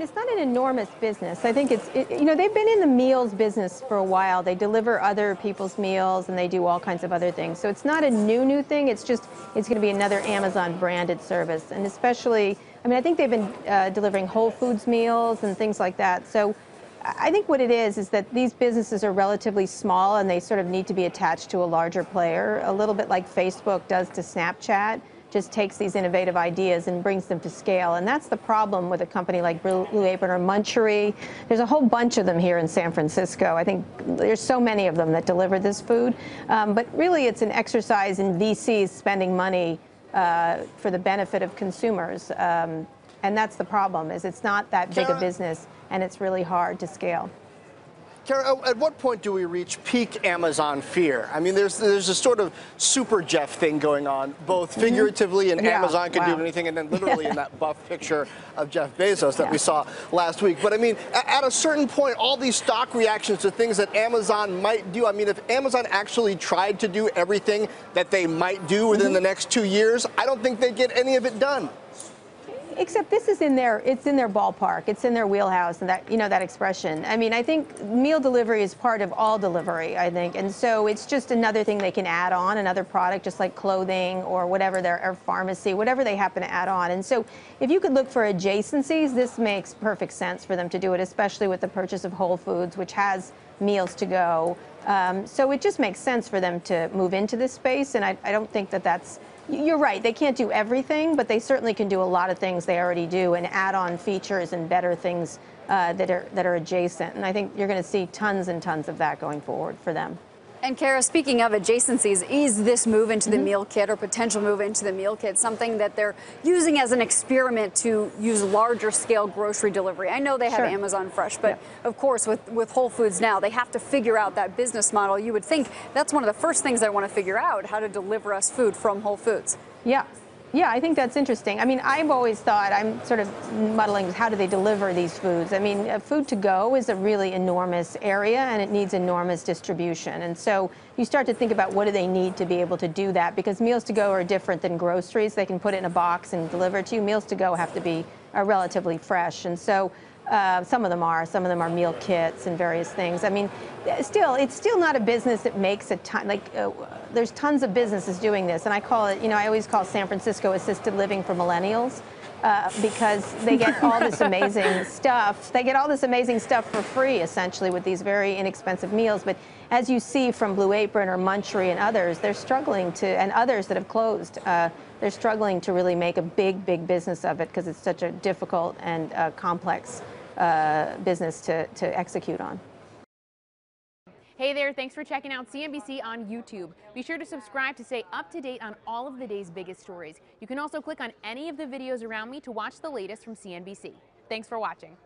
it's not an enormous business. I think you know, they've been in the meals business for a while. They deliver other people's meals and they do all kinds of other things. So it's not a new thing. It's just, it's going to be another Amazon branded service. And especially, I mean, I think they've been delivering Whole Foods meals and things like that. So I think what it is that these businesses are relatively small and they sort of need to be attached to a larger player, a little bit like Facebook does to Snapchat. Just takes these innovative ideas and brings them to scale. And that's the problem with a company like Blue Apron or Munchery. There's a whole bunch of them here in San Francisco. I think there's so many of them that deliver this food. But really, it's an exercise in VCs spending money for the benefit of consumers. And that's the problem, is it's not that big a business, and it's really hard to scale. Kara, at what point do we reach peak Amazon fear? I mean, there's a sort of super Jeff thing going on, both figuratively and Amazon can do anything, and then literally in that buff picture of Jeff Bezos that we saw last week. But I mean, at a certain point, all these stock reactions to things that Amazon might do, I mean, if Amazon actually tried to do everything that they might do within the next 2 years, I don't think they'd get any of it done. Except this is it's in their ballpark. It's in their wheelhouse, and that, you know, that expression. I mean, I think meal delivery is part of all delivery, I think. And so it's just another thing they can add on, another product, just like clothing or whatever, or pharmacy, whatever they happen to add on. And so if you could look for adjacencies, this makes perfect sense for them to do it, especially with the purchase of Whole Foods, which has meals to go. So it just makes sense for them to move into this space. And I don't think that's... You're right, they can't do everything, but they certainly can do a lot of things they already do and add on features and better things that are adjacent. And I think you're going to see tons and tons of that going forward for them. And Kara, speaking of adjacencies, is this move into the meal kit or potential move into the meal kit something that they're using as an experiment to use larger scale grocery delivery? I know they have Amazon Fresh, but of course with Whole Foods now, they have to figure out that business model. You would think that's one of the first things they want to figure out, how to deliver us food from Whole Foods. Yeah, I think that's interesting. I mean, I've always thought, I'm sort of muddling, how do they deliver these foods? I mean, food to go is a really enormous area, and it needs enormous distribution. And so you start to think about what do they need to be able to do that, because meals to go are different than groceries. They can put it in a box and deliver it to you. Meals to go have to be relatively fresh. And so some of them are meal kits and various things. I mean, it's still not a business that makes a ton, like there's tons of businesses doing this, and I call it, you know, I always call San Francisco assisted living for millennials, because they get all this amazing stuff. They get all this amazing stuff for free, essentially, with these very inexpensive meals. But as you see from Blue Apron or Munchery and others, they're struggling to, and others that have closed, they're struggling to really make a big business of it, because it's such a difficult and complex business to execute on. Hey there, thanks for checking out CNBC on YouTube. Be sure to subscribe to stay up to date on all of the day's biggest stories. You can also click on any of the videos around me to watch the latest from CNBC. Thanks for watching.